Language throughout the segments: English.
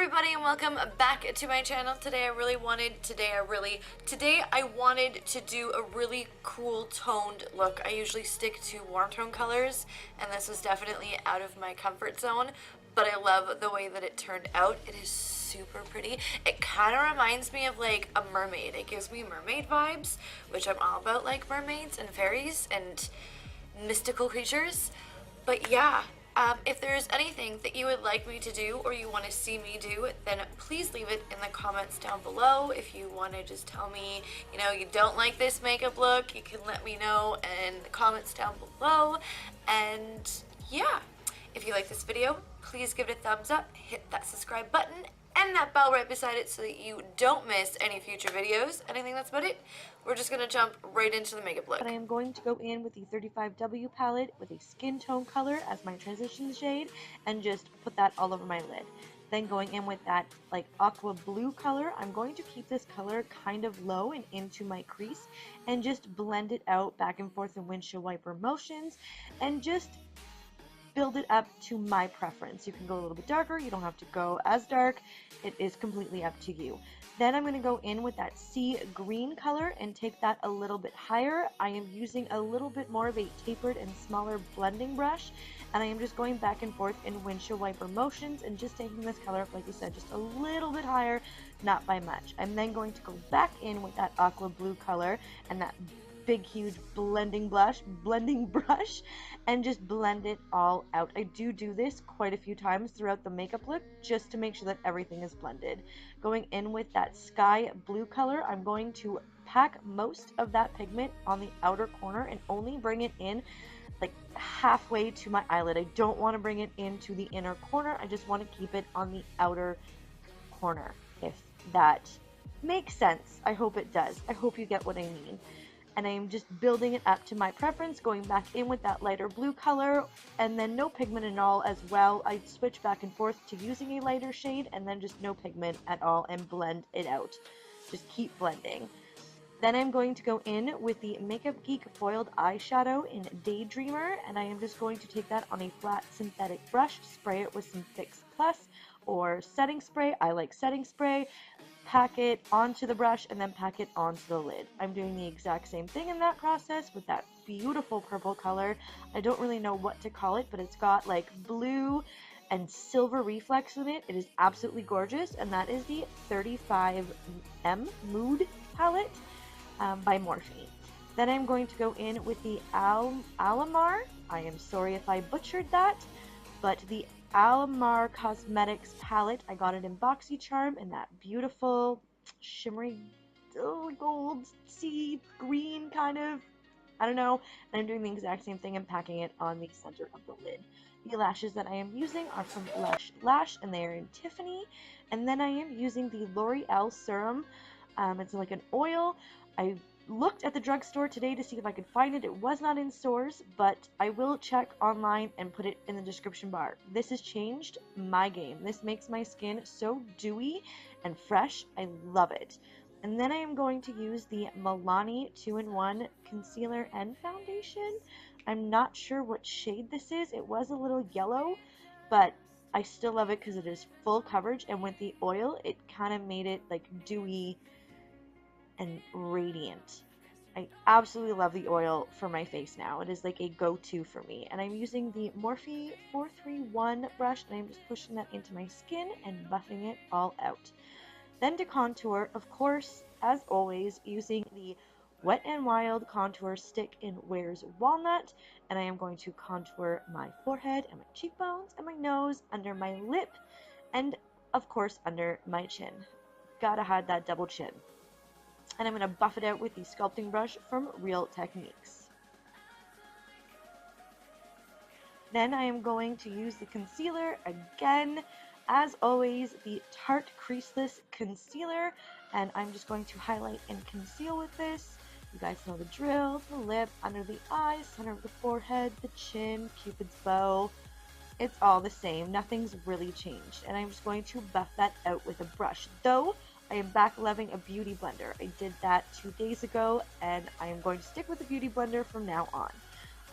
everybody and welcome back to my channel. Today I wanted to do a really cool toned look. I usually stick to warm tone colors and this was definitely out of my comfort zone, but I love the way that it turned out. It is super pretty. It kind of reminds me of like a mermaid. It gives me mermaid vibes, which I'm all about, like mermaids and fairies and mystical creatures. But yeah, if there's anything that you would like me to do or you want to see me do, then please leave it in the comments down below. If you want to just tell me, you know, you don't like this makeup look, you can let me know in the comments down below. And yeah, if you like this video, please give it a thumbs up, hit that subscribe button, and that bell right beside it so that you don't miss any future videos. And I think that's about it. We're just going to jump right into the makeup look. But I am going to go in with the 35W palette with a skin tone color as my transition shade and just put that all over my lid. Then going in with that like aqua blue color, I'm going to keep this color kind of low and into my crease and just blend it out back and forth in windshield wiper motions and just build it up to my preference. You can go a little bit darker, you don't have to go as dark, it is completely up to you. Then I'm going to go in with that sea green color and take that a little bit higher. I am using a little bit more of a tapered and smaller blending brush, and I am just going back and forth in windshield wiper motions and just taking this color up, like I said, just a little bit higher, not by much. I'm then going to go back in with that aqua blue color and that big huge blending brush and just blend it all out. I do this quite a few times throughout the makeup look just to make sure that everything is blended. Going in with that sky blue color, I'm going to pack most of that pigment on the outer corner and only bring it in like halfway to my eyelid. I don't want to bring it into the inner corner. I just want to keep it on the outer corner, if that makes sense. I hope it does. I hope you get what I mean. And I'm just building it up to my preference, going back in with that lighter blue color, and then no pigment at all as well. I switch back and forth to using a lighter shade, and then just no pigment at all, and blend it out. Just keep blending. Then I'm going to go in with the Makeup Geek Foiled Eyeshadow in Daydreamer, and I am just going to take that on a flat synthetic brush, spray it with some Fix Plus or setting spray. I like setting spray. Pack it onto the brush and then pack it onto the lid. I'm doing the exact same thing in that process with that beautiful purple color. I don't really know what to call it, but it's got like blue and silver reflex in it. It is absolutely gorgeous, and that is the 35M Mood palette by Morphe. Then I'm going to go in with the Alamar. I am sorry if I butchered that, but the Alamar Cosmetics palette. I got it in BoxyCharm in that beautiful shimmery gold sea green kind of, I don't know, and I'm doing the exact same thing and packing it on the center of the lid. The lashes that I am using are from Lash and they are in Tiffany, and then I am using the L'Oreal serum. It's like an oil. I looked at the drugstore today to see if I could find it. It was not in stores, but I will check online and put it in the description bar. This has changed my game. This makes my skin so dewy and fresh. I love it. And then I am going to use the Milani 2-in-1 concealer and foundation. I'm not sure what shade this is. It was a little yellow, but I still love it because it is full coverage, and with the oil it kind of made it like dewy and radiant. I absolutely love the oil for my face now. It is like a go-to for me. And I'm using the Morphe 431 brush, and I'm just pushing that into my skin and buffing it all out. Then to contour, of course, as always, using the Wet n Wild contour stick in Wears Walnut, and I am going to contour my forehead and my cheekbones and my nose, under my lip, and of course under my chin. Gotta hide that double chin. And I'm going to buff it out with the sculpting brush from Real Techniques. Then I am going to use the concealer again, as always, the Tarte Creaseless Concealer, and I'm just going to highlight and conceal with this. You guys know the drill: the lip, under the eyes, center of the forehead, the chin, Cupid's bow. It's all the same. Nothing's really changed. And I'm just going to buff that out with a brush. Though I am back loving a beauty blender. I did that 2 days ago, and I am going to stick with the beauty blender from now on.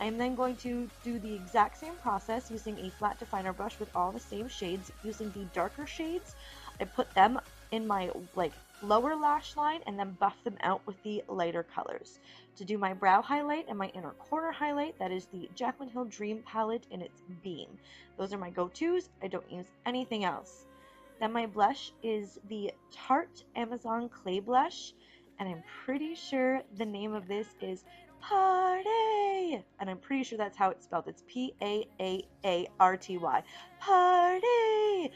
I am then going to do the exact same process using a flat definer brush with all the same shades, using the darker shades I put them in my like lower lash line and then buff them out with the lighter colors. To do my brow highlight and my inner corner highlight, that is the Jaclyn Hill Dream palette in its Beam. Those are my go-tos. I don't use anything else. Then my blush is the Tarte Amazon Clay Blush, and I'm pretty sure the name of this is Party, and I'm pretty sure that's how it's spelled. It's P-A-A-A-R-T-Y. Party!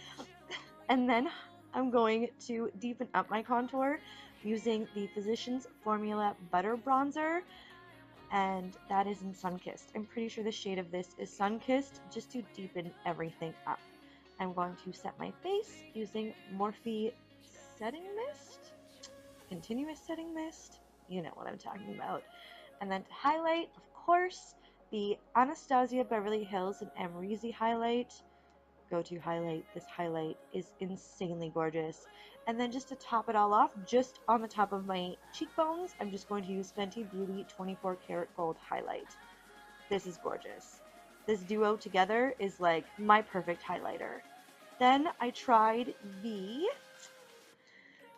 And then I'm going to deepen up my contour using the Physicians Formula Butter Bronzer, and that is in Sunkissed. I'm pretty sure the shade of this is Sunkissed, just to deepen everything up. I'm going to set my face using Morphe Setting Mist, Continuous Setting Mist, you know what I'm talking about. And then to highlight, of course, the Anastasia Beverly Hills and Amrezy highlight. Go-to highlight. This highlight is insanely gorgeous. And then just to top it all off, just on the top of my cheekbones, I'm just going to use Fenty Beauty 24 Karat Gold highlight. This is gorgeous. This duo together is like my perfect highlighter. Then I tried the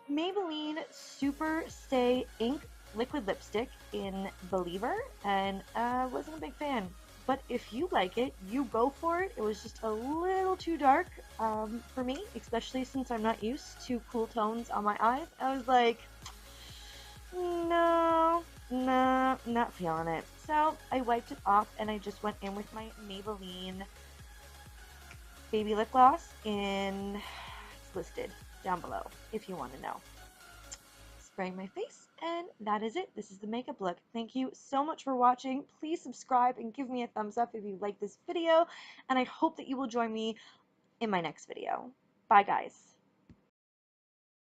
Maybelline Superstay Ink Liquid Lipstick in Believever, and I wasn't a big fan. But if you like it, you go for it. It was just a little too dark for me, especially since I'm not used to cool tones on my eyes. I was like, no, not feeling it. So I wiped it off and I just went in with my Maybelline Baby Lip Gloss in, it's listed down below if you want to know. Spraying my face, and that is it. This is the makeup look. Thank you so much for watching. Please subscribe and give me a thumbs up if you like this video, and I hope that you will join me in my next video. Bye guys.